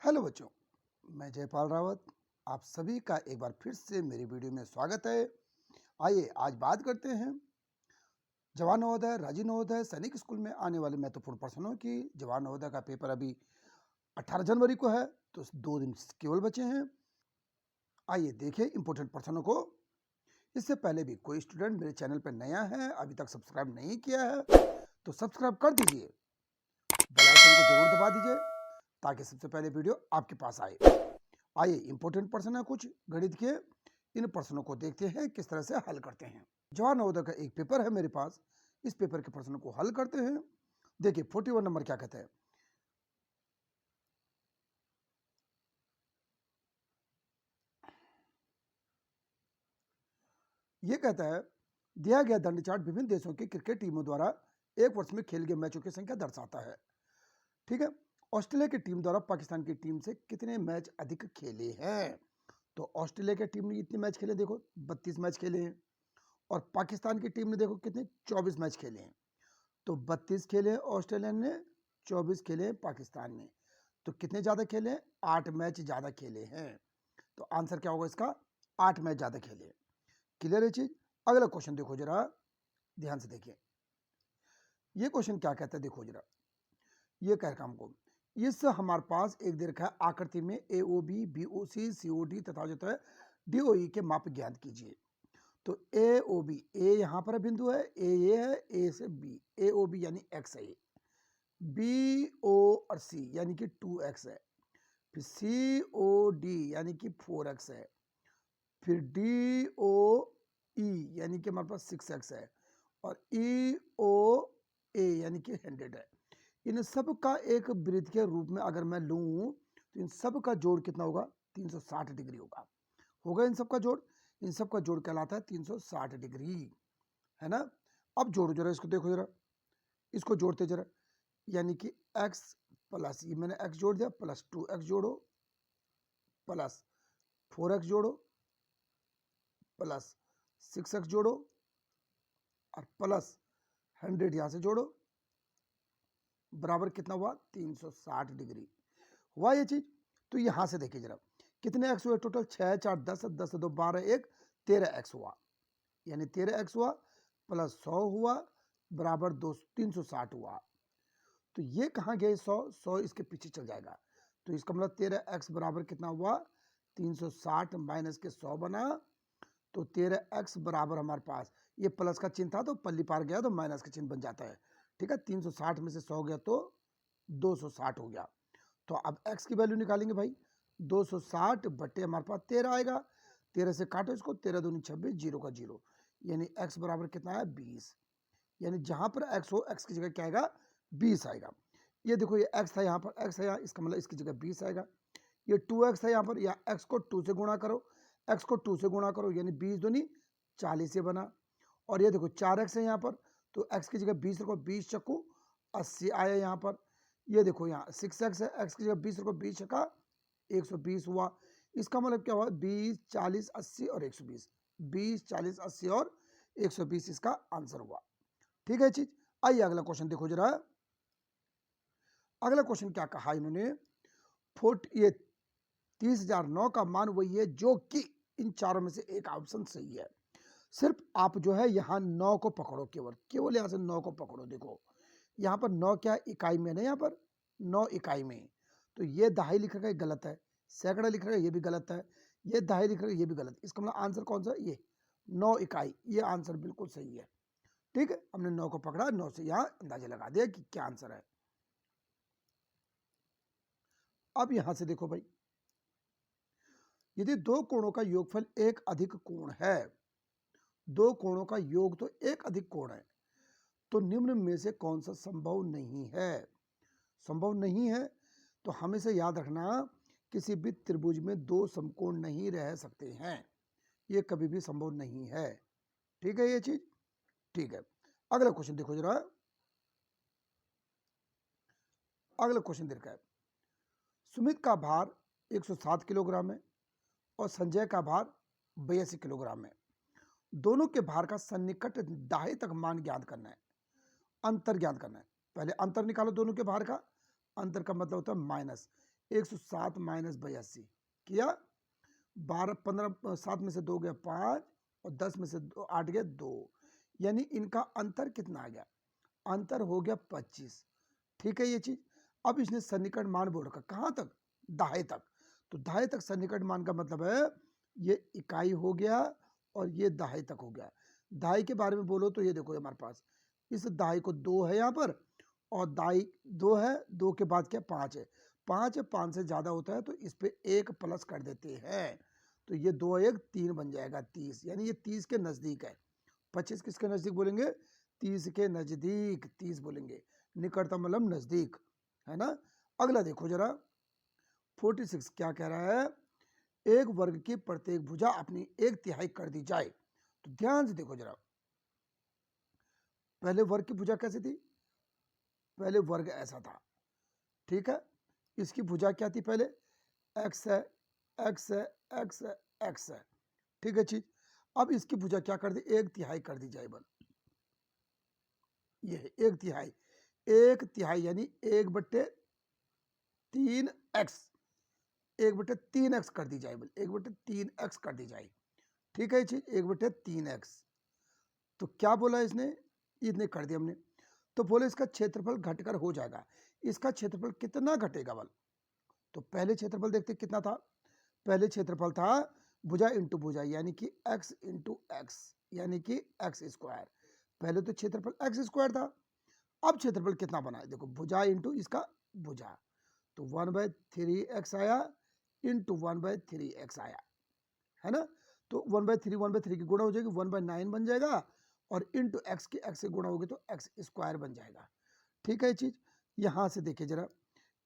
Hello बच्चों, मैं जयपाल रावत। आप सभी का एक बार फिर से मेरी वीडियो में स्वागत है। आइए आज बात करते हैं जवाहर नवोदय, राजीव नवोदय, सैनिक स्कूल में आने वाले महत्वपूर्ण प्रश्नों की। जवाहर नवोदय का पेपर अभी 18 जनवरी को है, तो 2 दिन केवल बचे हैं। आइए देखें इंपोर्टेंट प्रश्नों को। इससे पहले भी कोई स्टूडेंट मेरे चैनल पर नया है, अभी तक सब्सक्राइब नहीं किया है, तो सब्सक्राइब कर दीजिए, बेल आइकन को जरूर दबा दीजिए ताकि सबसे पहले वीडियो आपके पास आए। आइए इंपोर्टेंट प्रश्न है कुछ गणित के, इन प्रश्नों को देखते हैं किस तरह से हल करते हैं। जवाहर नवोदय का एक पेपर है मेरे पास, इस पेपर के प्रश्नों को हल करते हैं। देखिए 41 नंबर क्या कहते हैं। ये कहता है दिया गया दंड चार्ट विभिन्न देशों की क्रिकेट टीमों द्वारा एक वर्ष में खेल गए मैचों की संख्या दर्शाता है। ठीक है, ऑस्ट्रेलिया की टीम द्वारा पाकिस्तान की टीम से कितने मैच अधिक खेले हैं। तो ऑस्ट्रेलिया की टीम ने इतने मैच खेले, देखो 32 मैच खेले हैं, और पाकिस्तान की टीम ने देखो कितने 24 मैच खेले हैं। तो 32 खेले ऑस्ट्रेलिया ने, 24 खेले पाकिस्तान ने, तो कितने ज्यादा खेले? 8 मैच ज्यादा खेले हैं। तो आंसर क्या होगा इसका? 8 मैच ज्यादा खेले। क्लियर है चीज? अगला क्वेश्चन देखो जरा, ध्यान से देखिए। ये क्वेश्चन क्या कहता है, देखो जरा। ये कह रहा हमको, इस हमारे पास एक दीर्घ आकृति में AOB, BOC, COD तथा जो है DOE के माप ज्ञात कीजिए। तो AOB, ए यहाँ पर बिंदु है, ये है, ए से बी, AOB यानी x है, BO और C यानी कि 2x है, फिर COD यानी कि 4x है, फिर DOE यानी कि हमारे पास 6x है, और EOA यानी कि 100 है। इन सब का एक वृत्त के रूप में अगर मैं लूं तो इन सब का जोड़ कितना होगा? 360 डिग्री होगा इन सब का जोड़। इन सब का जोड़ कहलाता है 360 डिग्री, है ना। अब जोड़ो जरा इसको, देखो जरा, इसको जोड़ते जरा, यानी कि x प्लस, ये मैंने x जोड़ दिया, प्लस 2x जोड़ो, प्लस 4x जोड़ो, प्लस 6x जोड़ो, और प्लस 100 यहां से जोड़ो, बराबर कितना हुआ? 360 डिग्री हुआ ये चीज। तो यहां से देखिए जरा, कितने एक्स हुए टोटल? 6 4 10, 10 2 12, 1 13x हुआ, यानी 13x हुआ, प्लस 100 हुआ, बराबर 360 हुआ। तो ये कहाँ गए? 100 इसके पीछे चल जाएगा। तो इसका मतलब 13x बराबर कितना हुआ? 360 माइनस के 100 बना, तो 13x बराबर हमारे पास, ये प्लस का चिन्ह था तो पल्ली पार गया तो माइनस का चिन्ह बन जाता है। ठीक है, 360 में से 100 गया तो 260 हो गया। तो अब x की वैल्यू निकालेंगे भाई, 260 बटे हमारे पास 13 आएगा, 13 से काटो इसको, 13 दूनी 26, 0 का 0, यानी x बराबर कितना है? 20। यानी जहां पर x हो, x की जगह क्या आएगा? 20 आएगा। ये देखो, ये x था, यहाँ पर x है, यहाँ इसका मतलब इसकी जगह 20 आएगा। ये 2x है यहाँ पर, या x को 2 से गुणा करो, x को 2 से गुणा करो, यानी 20 दूनी 40 से बना। और ये देखो 4x है यहाँ पर, तो x की जगह 20 रखो, 20 चक्कू 80 आया यहाँ पर। ये देखो यहाँ 6x है, x की जगह 20 रखो, 20 चक्का 120 हुआ। इसका मतलब क्या हुआ? 20 40 80 और 120, 20 40 80 और 120 इसका आंसर हुआ। ठीक है चीज। आइए अगला क्वेश्चन देखो जरा। अगला क्वेश्चन क्या कहा इन्होंने, ये 30,009 का मान वही है जो कि इन चारों में से एक ऑप्शन सही है। सिर्फ आप जो है यहाँ 9 को पकड़ो, केवल यहाँ से 9 को पकड़ो। देखो यहाँ पर 9 क्या इकाई में है ना, यहाँ पर 9 इकाई में, तो ये दहाई लिख रखा है, गलत है। सैकड़ा लिख रखा है, ये भी गलत है। ये दहाई लिख रखा है, ये भी गलत। इसका मतलब आंसर कौन सा? ये 9 इकाई, ये आंसर बिल्कुल सही है। ठीक है, हमने 9 को पकड़ा, 9 से यहाँ अंदाजा लगा दिया कि क्या आंसर है। अब यहां से देखो भाई, यदि दो कोणों का योगफल एक अधिक कोण है, दो कोणों का योग तो एक अधिक कोण है, तो निम्न में से कौन सा संभव नहीं है? संभव नहीं है तो हमेशा याद रखना, किसी भी त्रिभुज में दो समकोण नहीं रह सकते हैं, ये कभी भी संभव नहीं है। ठीक है ये चीज? ठीक है, अगला क्वेश्चन देखो जरा। अगला क्वेश्चन देखा है, सुमित का भार 107 किलोग्राम है और संजय का भार 82 किलोग्राम है। दोनों के भार का सन्निकट दाहे तक मान ज्ञात करना है, अंतर ज्ञात करना है। पहले अंतर निकालो दोनों के भार का, अंतर का मतलब होता है माइनस, 107 माइनस 82 किया। 12 15 7 में से 2 गया 5 और 10 में से 8 गया 2, यानी इनका अंतर कितना आ गया? अंतर हो गया 25। ठीक है ये चीज। अब इसने सन्निकट मान बोल रखा, कहां तक? दाहे तक। तो दाहे तक सन्निकट मान का मतलब है ये इकाई हो गया और ये दाहे तक हो गया। दाई के बारे में बोलो तो ये देखो हमारे पास इस दाई को 2 है यहाँ पर और दाई 2 है, 2 के बाद क्या 5 है, 5 है, 5 से ज्यादा होता है तो इस पे 1 प्लस कर देते हैं, तो ये 2 1 3 बन जाएगा 30, यानी ये 30 के नजदीक है। 25 किसके नजदीक बोलेंगे? 30 के नजदीक 30 बोलेंगे, निकटतम मतलब नजदीक, है ना। अगला देखो जरा 46 क्या कह रहा है? एक वर्ग की प्रत्येक भुजा अपनी 1/3 कर दी जाए। तो ध्यान से देखो जरा, पहले वर्ग की भुजा कैसी थी? पहले वर्ग ऐसा था, ठीक है। इसकी भुजा क्या थी? पहले x है, x है, x है, x है, ठीक है चीज। अब इसकी भुजा क्या कर दी? 1/3 कर दी जाए बल, ये है 1/3, 1/3 यानी 1/3x, 1/3x कर दी जाए बल, 1/3x कर दी जाए, ठीक है ये चीज 1/3x। तो क्या बोला इसने? इतने कर दिया हमने, तो बोले इसका क्षेत्रफल घटकर हो जाएगा। इसका क्षेत्रफल कितना घटेगा बल? तो पहले क्षेत्रफल देखते कितना था? पहले क्षेत्रफल था भुजा इंटू भुजा, यानी कि x इंटू एक्स, यानी कि एक्स स्क्वायर। पहले तो क्षेत्रफल एक्स स्क्वायर था, अब क्षेत्रफल कितना बना है? देखो भुजा इंटू इसका भुजा, तो 1/3x आया इंटू 1/3x आया, है ना। तो 1/3 की गुणा हो जाएगी 1/9 बन जाएगा और इंटू एक्स की एक्स से गुणा होगी तो एक्स स्क्वायर बन जाएगा, ठीक है ये चीज। यहां से देखिए जरा,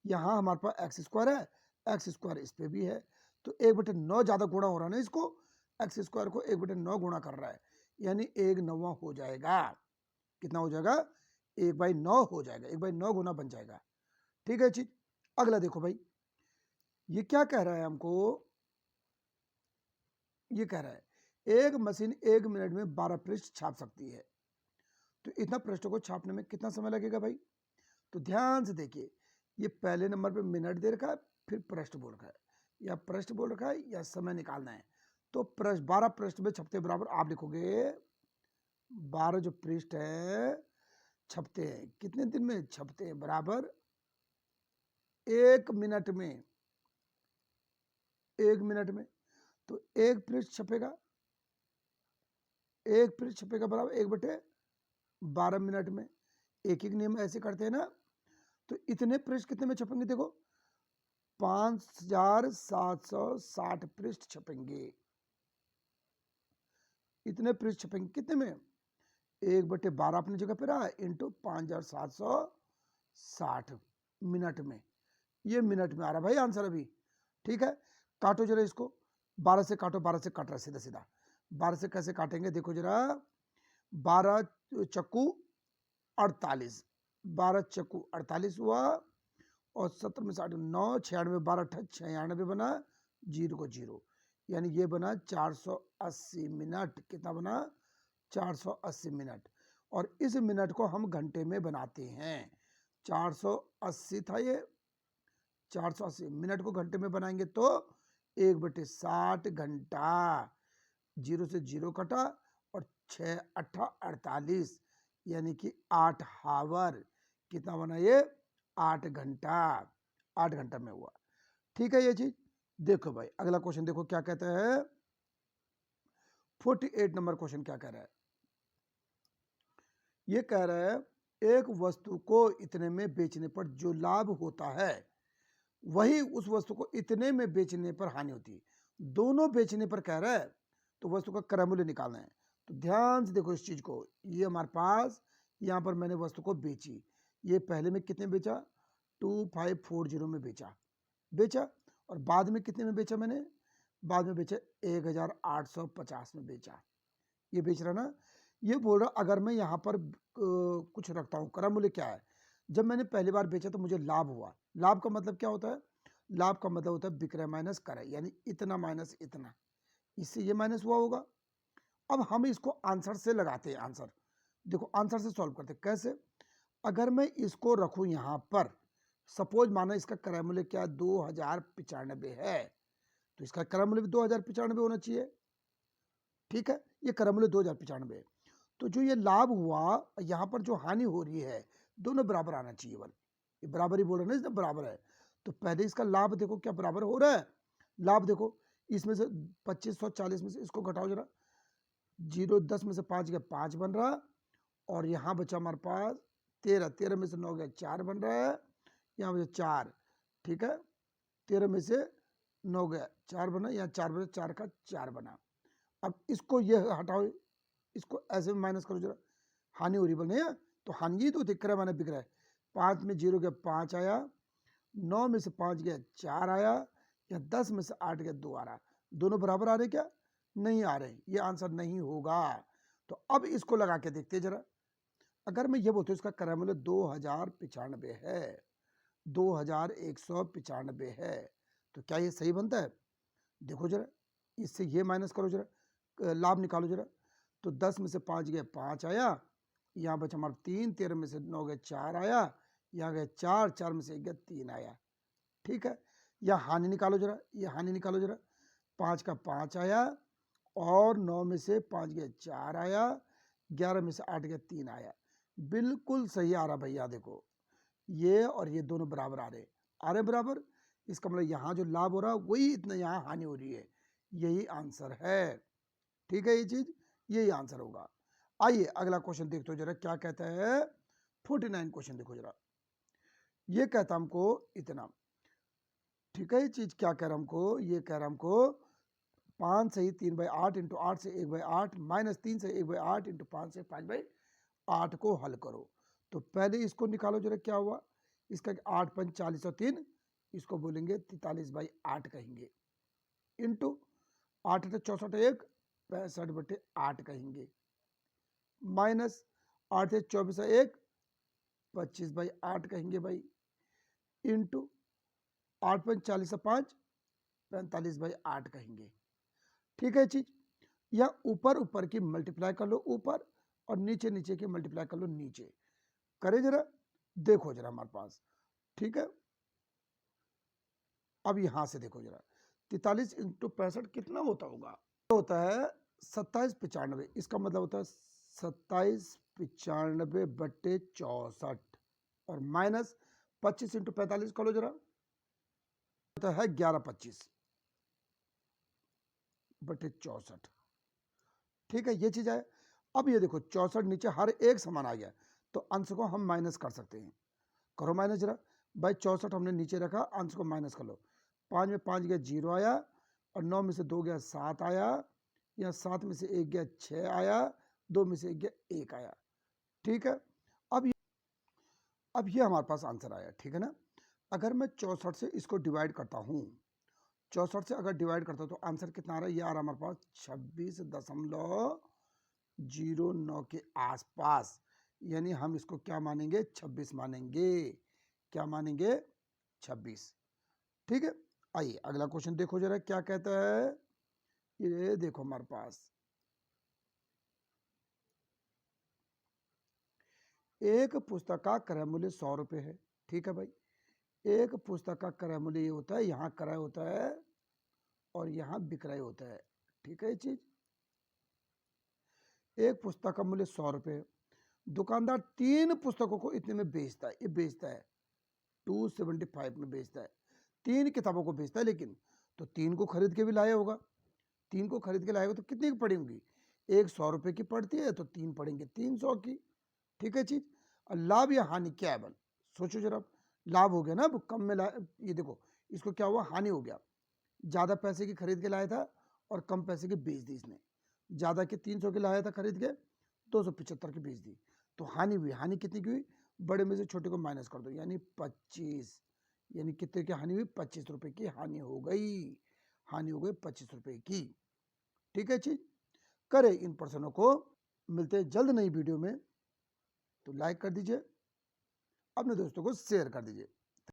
यहाँ हमारे पास एक्स स्क्वायर है, एक्स स्क्वायर इस पे भी है, तो 1/9 ज्यादा गुणा हो रहा है ना इसको, एक्स स्क्वायर को 1/9 गुणा कर रहा है, यानी 1/9 हो जाएगा। कितना हो जाएगा? 1/9 हो जाएगा, 1/9 गुना बन जाएगा, ठीक है चीज। अगला देखो भाई, ये क्या कह रहा है हमको? ये कह रहा है एक मशीन 1 मिनट में 12 पृष्ठ छाप सकती है, तो इतना पृष्ठों को छापने में कितना समय लगेगा भाई? तो ध्यान से देखिए, ये पहले नंबर पे मिनट दे रखा है, फिर पृष्ठ बोल रखा है, या पृष्ठ बोल रखा है या समय निकालना है। तो पृष्ठ 12 पृष्ठ में छपते बराबर आप लिखोगे 12 जो पृष्ठ है छपते हैं, कितने दिन में छपते हैं? बराबर 1 मिनट में, 1 मिनट में। तो 1 पृष्ठ छपेगा, 1 पृष्ठ छपेगा बराबर 1/12 मिनट में। एक एक नियम ऐसे करते हैं ना, तो इतने पृष्ठ कितने में छपेंगे? देखो 5760 पृष्ठ छपेंगे, इतने पृष्ठ छपेंगे कितने में? 1/12 अपनी जगह पे रहा इंटू 5760 मिनट में, ये मिनट में आ रहा भाई आंसर अभी, ठीक है। काटो जरा इसको, 12 से काटो, 12 से काट रहा सीधा सीधा, 12 से कैसे काटेंगे देखो जरा, 12 चक्कू 48, 12 चक्कू 48 हुआ और 70 में 60 9 96 12 96 बना, 0 को 0, यानी ये बना 480 मिनट। कितना बना? 480 मिनट। और इस मिनट को हम घंटे में बनाते हैं, 480 था ये, 480 मिनट को घंटे में बनाएंगे तो 1/60 घंटा, 0 से 0 कटा और 6 8 48, यानी कि 8 हावर। कितना बना ये? 8 घंटा, 8 घंटा में हुआ, ठीक है ये चीज। देखो भाई अगला क्वेश्चन देखो क्या कहता है, 48 नंबर क्वेश्चन क्या कह रहा है? ये कह रहा है एक वस्तु को इतने में बेचने पर जो लाभ होता है वही उस वस्तु को इतने में बेचने पर हानि होती है। दोनों बेचने पर कह रहा है, तो वस्तु का क्रय मूल्य निकालना है। तो ध्यान से देखो इस चीज को, ये हमारे पास यहां पर मैंने वस्तु को बेची, ये पहले में कितने बेचा? 2540 में बेचा, और बाद में कितने में बेचा मैंने? बाद में बेचा 1850 में बेचा, ये बेच रहा ना। ये बोल रहा अगर मैं यहाँ पर कुछ रखता हूँ, क्रय मूल्य क्या है? जब मैंने पहली बार बेचा तो मुझे लाभ हुआ, लाभ का मतलब क्या होता है? लाभ का मतलब होता है विक्रय माइनस क्रय, यानी इतना माइनस इतना, इससे ये माइनस हुआ होगा। अब हम इसको आंसर से लगाते हैं, आंसर देखो आंसर से सॉल्व करते हैं। कैसे? अगर मैं इसको रखूं यहाँ पर सपोज माना इसका क्रय मूल्य क्या 2095 है, तो इसका क्रय मूल्य भी 2095 होना चाहिए। ठीक है, ये क्रय मूल्य 2095 है। तो जो ये लाभ हुआ, यहाँ पर जो हानि हो रही है, दोनों बराबर आना चाहिए। बल ये बराबर ही बोल रहे ना, इसमें बराबर है। तो पहले इसका लाभ देखो क्या बराबर हो रहा है। लाभ देखो, इसमें से 2540 में से इसको घटाओ जरा, 0 10 में से 5 गया 5 बन रहा, और यहाँ बचा हमारे पास 13 में से 9 गया 4 बन रहा है, यहाँ बचा 4। ठीक है, 13 में से 9 गया 4 बना, यहाँ 4 बचा, 4 का 4 बना। अब इसको ये हटाओ, इसको ऐसे में माइनस करो जरा, हानि हो रही बल नहीं है, तो हानि तो दिख रहा है, मैंने बिक रहा है। 5 में 0 गया 5 आया, 9 में से 5 गया 4 आया, या 10 में से 8 गया 2 आ रहा। दोनों बराबर आ रहे क्या? नहीं आ रहे, ये आंसर नहीं होगा। तो अब इसको लगा के देखते जरा। अगर मैं ये बोलता हूँ इसका क्रय मूल्य 2095 है, 2195 है, तो क्या ये सही बनता है? देखो जरा, इससे ये माइनस करो जरा, लाभ निकालो जरा। तो 10 में से 5 गया 5 आया, यहाँ बचा हमारा 3, 13 में से 9 गया 4 आया, यहाँ गया 4, 4 में से 1 गया 3 आया। ठीक है, या हानि निकालो जरा, ये हानि निकालो जरा। 5 का 5 आया, और 9 में से 5 गया 4 आया, 11 में से 8 गया 3 आया। बिल्कुल सही आ रहा भैया, देखो ये और ये दोनों बराबर आ रहे बराबर। इसका मतलब यहाँ जो लाभ हो रहा है वही इतना यहाँ हानि हो रही है, यही आंसर है। ठीक है, ये चीज यही आंसर होगा। आइए अगला क्वेश्चन देखते हो जरा, क्या कहता है 49 क्वेश्चन देखो जरा। ये कहता हमको इतना, ठीक है, ये चीज क्या कह रहा हमको, ये कह रहा हमको 5 सही 3/8 इंटू 8 से 1/8 माइनस 3 से 1/8 इंटू 5 से 5/8 को हल करो। तो पहले इसको निकालो जरा, क्या हुआ इसका, 8 5 40 और 3, इसको बोलेंगे 43/8 कहेंगे, इंटू 8 64 1 65/8 कहेंगे, माइनस 8 24 1 25/8 कहेंगे भाई, इंटू 8 5 40 5 45/8 कहेंगे। ठीक है चीज, या ऊपर ऊपर की मल्टीप्लाई कर लो ऊपर, और नीचे नीचे की मल्टीप्लाई कर लो नीचे। करे जरा, देखो जरा हमारे पास। ठीक है, अब यहां से देखो जरा, 43 इंटू 65 कितना होता होगा? होता है 2795। इसका मतलब होता है 2795/64, और माइनस 25 इंटू 45 करो जरा, होता है 1125/64। ठीक है, ये चीज है। अब ये देखो 64 नीचे हर एक समान आ गया, तो अंश को हम माइनस कर सकते हैं। करो माइनस जरा भाई, 64 हमने नीचे रखा, अंश को माइनस कर लो। 5 में 5 गया 0 आया, और 9 में से 2 गया 7 आया, या 7 में से 1 गया 6 आया, 2 में से 1 गया 1 आया। ठीक है, अब ये हमारे पास आंसर आया। ठीक है ना, अगर मैं 64 से इसको डिवाइड करता हूँ, 64 से अगर डिवाइड करता हूँ तो आंसर कितना आ रहा है? ये आ रहा है हमारे पास 26.09 के आसपास, यानी हम इसको क्या मानेंगे? 26 मानेंगे। क्या मानेंगे? 26। ठीक है, आइए अगला क्वेश्चन देखो जरा, क्या कहता है। ये देखो हमारे पास एक पुस्तक का क्रय मूल्य 100 रुपये है। ठीक है भाई, एक पुस्तक का क्रय मूल्य ये होता है, यहाँ क्रय होता है और यहाँ विक्रय होता है। ठीक है, ये चीज, एक पुस्तक का मूल्य 100 रुपये है, दुकानदार 3 पुस्तकों को इतने में बेचता है। ये बेचता है 275 में बेचता है, 3 किताबों को बेचता है, लेकिन तो 3 को खरीद के भी लाया होगा, 3 को खरीद के लाएगा तो कितनी की पड़ी होंगी? एक 100 रुपये की पड़ती है, तो 3 पड़ेंगे 300 की। ठीक है चीज, और लाभ या हानि क्या है? बल सोचो जरा, लाभ हो गया ना, अब कम में ये देखो इसको क्या हुआ, हानि हो गया। ज्यादा पैसे की खरीद के लाया था और कम पैसे की बेच दी इसने। ज्यादा के 300 की लाया था खरीद के, 275 की बेच दी, तो हानि हुई। हानि कितनी की हुई? बड़े में से छोटे को माइनस कर दो, यानी 25, यानी कितने की हानि हुई? 25 रुपए की हानि हो गई। हानि हो गई 25 रुपए की। ठीक है चीज, करें इन प्रश्नों को। मिलते हैं जल्द नई वीडियो में, तो लाइक कर दीजिए, अपने दोस्तों को शेयर कर दीजिए।